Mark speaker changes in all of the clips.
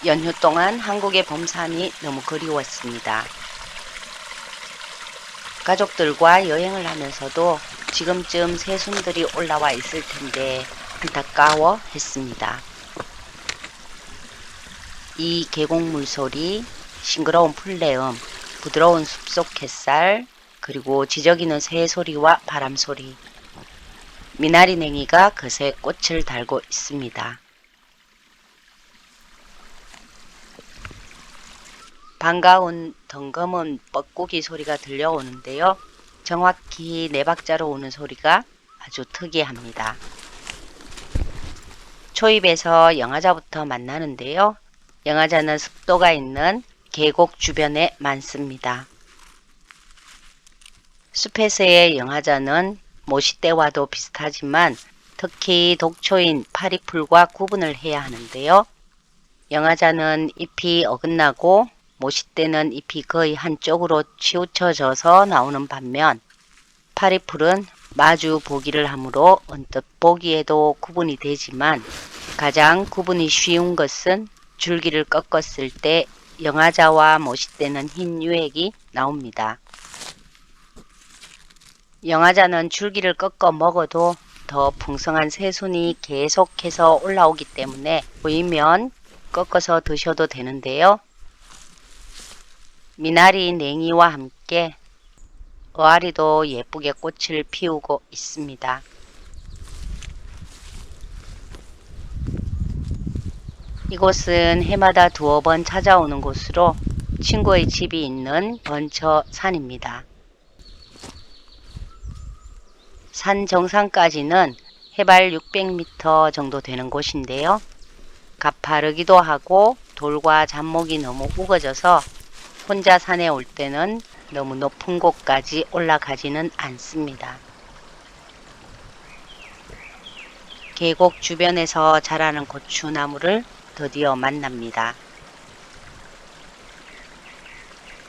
Speaker 1: 연휴 동안 한국의 봄산이 너무 그리웠습니다. 가족들과 여행을 하면서도 지금쯤 새순들이 올라와 있을 텐데 안타까워 했습니다. 이 계곡물 소리, 싱그러운 풀내음, 부드러운 숲속 햇살, 그리고 지저귀는 새 소리와 바람 소리. 미나리냉이가 그새 꽃을 달고 있습니다. 반가운 덩검은 뻐꾸기 소리가 들려오는데요. 정확히 4박자로 오는 소리가 아주 특이합니다. 초입에서 영하자부터 만나는데요. 영하자는 습도가 있는 계곡 주변에 많습니다. 숲에서의 영하자는 모시대와도 비슷하지만 특히 독초인 파리풀과 구분을 해야 하는데요. 영하자는 잎이 어긋나고 모시대는 잎이 거의 한쪽으로 치우쳐져서 나오는 반면 파리풀은 마주 보기를 하므로 언뜻 보기에도 구분이 되지만 가장 구분이 쉬운 것은 줄기를 꺾었을 때 영하자와 모시대는 흰 유액이 나옵니다. 영하자는 줄기를 꺾어 먹어도 더 풍성한 새순이 계속해서 올라오기 때문에 보이면 꺾어서 드셔도 되는데요. 미나리 냉이와 함께 어아리도 예쁘게 꽃을 피우고 있습니다. 이곳은 해마다 두어 번 찾아오는 곳으로 친구의 집이 있는 근처 산입니다. 산 정상까지는 해발 600m 정도 되는 곳인데요. 가파르기도 하고 돌과 잡목이 너무 우거져서 혼자 산에 올 때는 너무 높은 곳까지 올라가지는 않습니다. 계곡 주변에서 자라는 고추나무를 드디어 만납니다.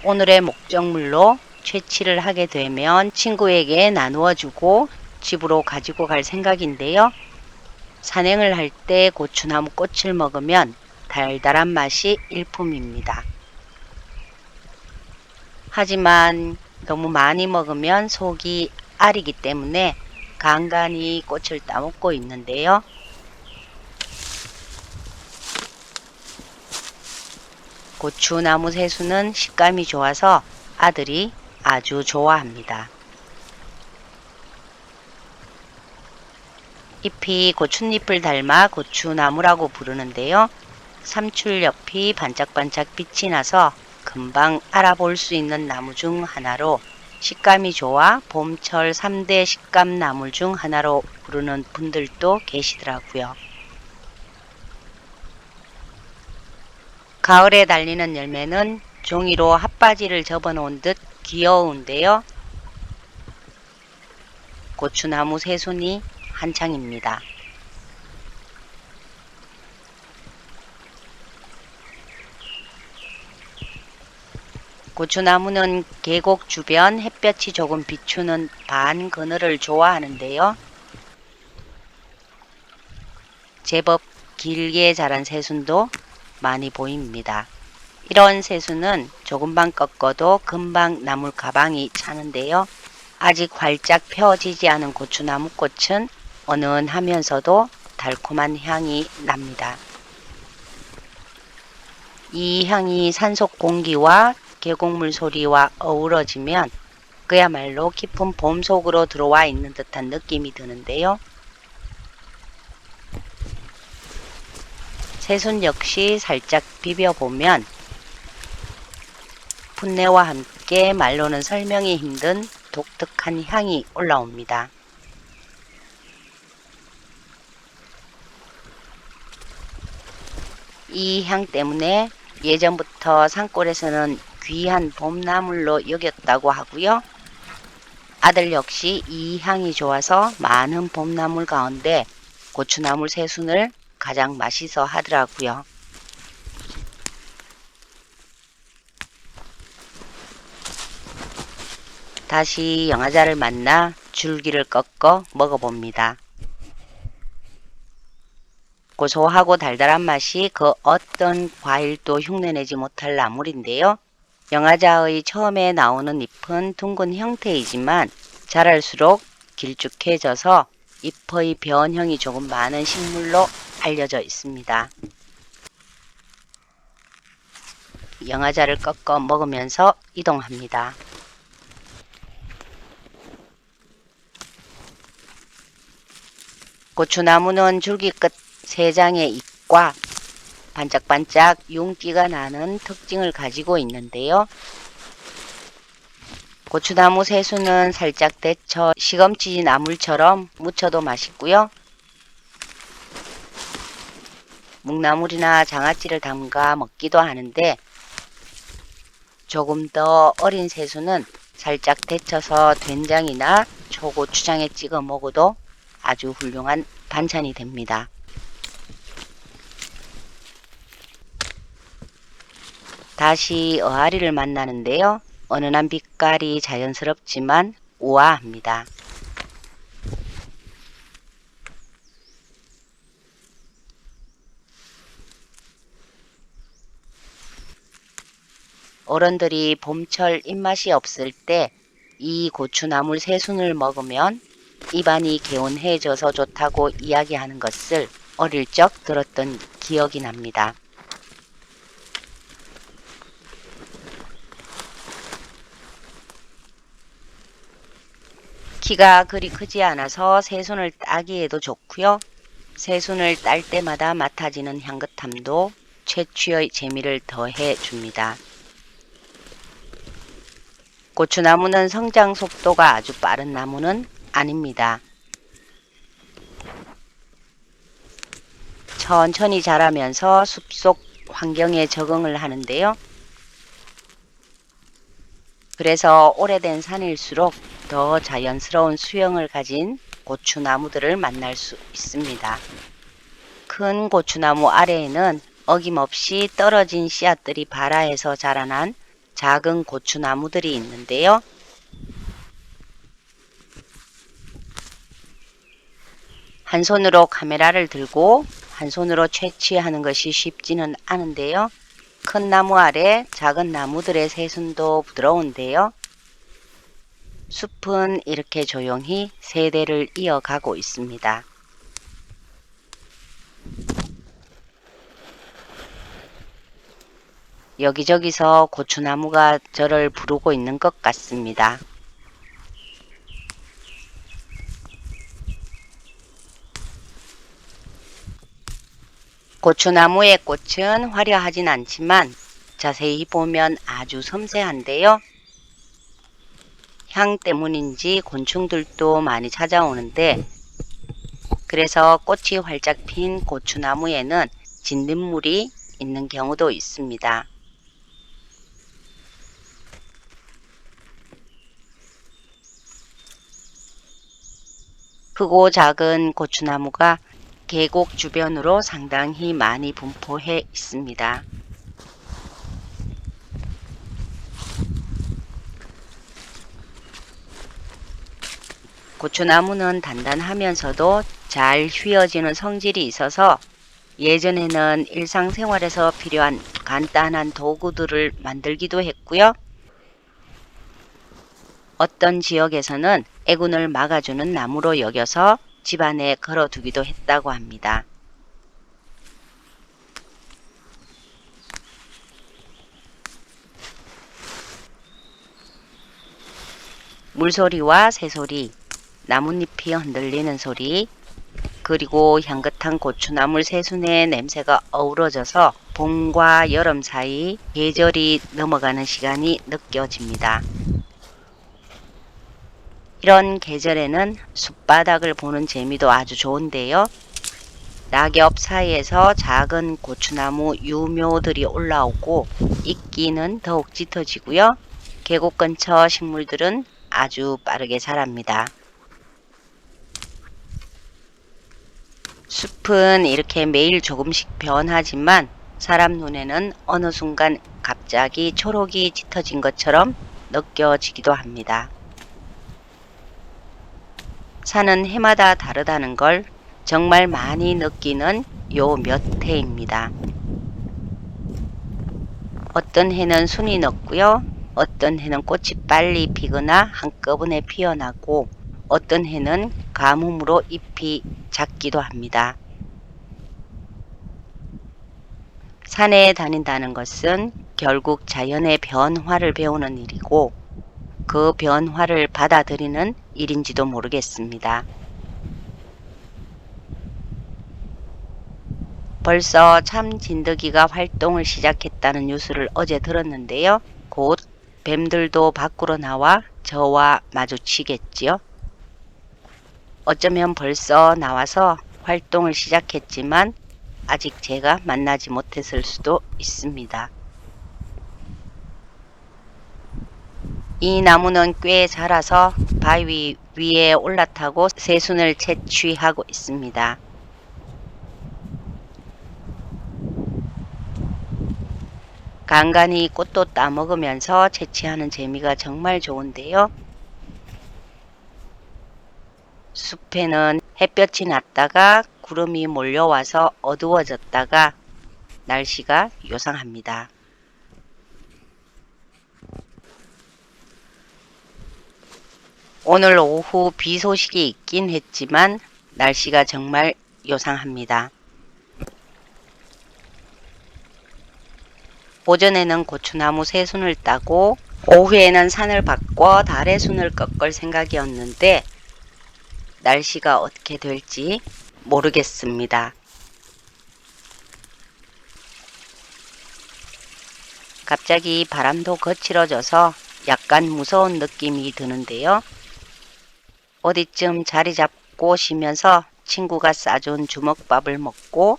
Speaker 1: 오늘의 목적물로 채취를 하게 되면 친구에게 나누어 주고 집으로 가지고 갈 생각인데요. 산행을 할 때 고추나무 꽃을 먹으면 달달한 맛이 일품입니다. 하지만 너무 많이 먹으면 속이 아리기 때문에 간간히 꽃을 따먹고 있는데요. 고추나무 새수는 식감이 좋아서 아들이 아주 좋아합니다. 잎이 고춧잎을 닮아 고추나무라고 부르는데요. 삼출옆이 반짝반짝 빛이 나서 금방 알아볼 수 있는 나무 중 하나로 식감이 좋아 봄철 3대 식감나물 중 하나로 부르는 분들도 계시더라고요. 가을에 달리는 열매는 종이로 핫바지를 접어놓은 듯 귀여운데요. 고추나무 새순이 한창입니다. 고추나무는 계곡 주변 햇볕이 조금 비추는 반 그늘을 좋아하는데요. 제법 길게 자란 새순도 많이 보입니다. 이런 새순은 조금만 꺾어도 금방 나물 가방이 차는데요. 아직 활짝 펴지지 않은 고추나무 꽃은 은은하면서도 달콤한 향이 납니다. 이 향이 산속 공기와 계곡물 소리와 어우러지면 그야말로 깊은 봄 속으로 들어와 있는 듯한 느낌이 드는데요. 새순 역시 살짝 비벼보면 풋내와 함께 말로는 설명이 힘든 독특한 향이 올라옵니다. 이 향 때문에 예전부터 산골에서는 귀한 봄나물로 여겼다고 하고요. 아들 역시 이 향이 좋아서 많은 봄나물 가운데 고추나물 새순을 가장 맛있어 하더라고요. 다시 영하자를 만나 줄기를 꺾어 먹어봅니다. 고소하고 달달한 맛이 그 어떤 과일도 흉내내지 못할 나물인데요. 영화자의 처음에 나오는 잎은 둥근 형태이지만 자랄수록 길쭉해져서 잎의 변형이 조금 많은 식물로 알려져 있습니다. 영화자를 꺾어 먹으면서 이동합니다. 고추나무는 줄기 끝 3장의 잎과 반짝반짝 윤기가 나는 특징을 가지고 있는데요. 고추나무 새수는 살짝 데쳐 시금치 나물처럼 무쳐도 맛있고요. 묵나물이나 장아찌를 담가 먹기도 하는데 조금 더 어린 새수는 살짝 데쳐서 된장이나 초고추장에 찍어 먹어도 아주 훌륭한 반찬이 됩니다. 다시 어아리를 만나는데요. 은은한 빛깔이 자연스럽지만 우아합니다. 어른들이 봄철 입맛이 없을 때 이 고추나물 새순을 먹으면 입안이 개운해져서 좋다고 이야기하는 것을 어릴 적 들었던 기억이 납니다. 키가 그리 크지 않아서 새순을 따기에도 좋고요. 새순을 딸 때마다 맡아지는 향긋함도 채취의 재미를 더해 줍니다. 고추나무는 성장 속도가 아주 빠른 나무는 아닙니다. 천천히 자라면서 숲속 환경에 적응을 하는데요. 그래서 오래된 산일수록 더 자연스러운 수영을 가진 고추나무들을 만날 수 있습니다. 큰 고추나무 아래에는 어김없이 떨어진 씨앗들이 발아해서 자라난 작은 고추나무들이 있는데요. 한 손으로 카메라를 들고 한 손으로 채취하는 것이 쉽지는 않은데요. 큰 나무 아래 작은 나무들의 새순도 부드러운데요. 숲은 이렇게 조용히 세대를 이어가고 있습니다. 여기저기서 고추나무가 저를 부르고 있는 것 같습니다. 고추나무의 꽃은 화려하진 않지만 자세히 보면 아주 섬세한데요. 향 때문인지 곤충들도 많이 찾아오는데 그래서 꽃이 활짝 핀 고추나무에는 진딧물이 있는 경우도 있습니다. 크고 작은 고추나무가 계곡 주변으로 상당히 많이 분포해 있습니다. 고추나무는 단단하면서도 잘 휘어지는 성질이 있어서 예전에는 일상생활에서 필요한 간단한 도구들을 만들기도 했고요. 어떤 지역에서는 애군을 막아주는 나무로 여겨서 집안에 걸어두기도 했다고 합니다. 물소리와 새소리, 나뭇잎이 흔들리는 소리, 그리고 향긋한 고추나물 새순의 냄새가 어우러져서 봄과 여름 사이 계절이 넘어가는 시간이 느껴집니다. 이런 계절에는 숲바닥을 보는 재미도 아주 좋은데요. 낙엽 사이에서 작은 고추나무 유묘들이 올라오고 이끼는 더욱 짙어지고요. 계곡 근처 식물들은 아주 빠르게 자랍니다. 숲은 이렇게 매일 조금씩 변하지만 사람 눈에는 어느 순간 갑자기 초록이 짙어진 것처럼 느껴지기도 합니다. 산은 해마다 다르다는 걸 정말 많이 느끼는 요 몇 해입니다. 어떤 해는 순이 늦고요. 어떤 해는 꽃이 빨리 피거나 한꺼번에 피어나고 어떤 해는 가뭄으로 잎이 작기도 합니다. 산에 다닌다는 것은 결국 자연의 변화를 배우는 일이고 그 변화를 받아들이는 일인지도 모르겠습니다. 벌써 참진드기가 활동을 시작했다는 뉴스를 어제 들었는데요. 곧 뱀들도 밖으로 나와 저와 마주치겠지요. 어쩌면 벌써 나와서 활동을 시작했지만 아직 제가 만나지 못했을 수도 있습니다. 이 나무는 꽤 자라서 바위 위에 올라타고 새순을 채취하고 있습니다. 간간히 꽃도 따먹으면서 채취하는 재미가 정말 좋은데요. 숲에는 햇볕이 났다가 구름이 몰려와서 어두워졌다가 날씨가 요상합니다. 오늘 오후 비 소식이 있긴 했지만 날씨가 정말 요상합니다. 오전에는 고추나무 새순을 따고 오후에는 산을 바꿔 달의 순을 꺾을 생각이었는데 날씨가 어떻게 될지 모르겠습니다. 갑자기 바람도 거칠어져서 약간 무서운 느낌이 드는데요. 어디쯤 자리 잡고 쉬면서 친구가 싸준 주먹밥을 먹고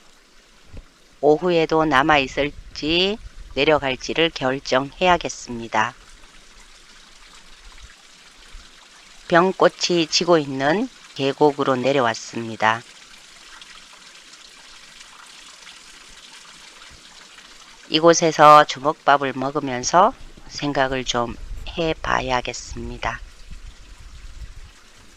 Speaker 1: 오후에도 남아있을지 내려갈지를 결정해야겠습니다. 병꽃이 지고 있는 계곡으로 내려왔습니다. 이곳에서 주먹밥을 먹으면서 생각을 좀 해봐야겠습니다.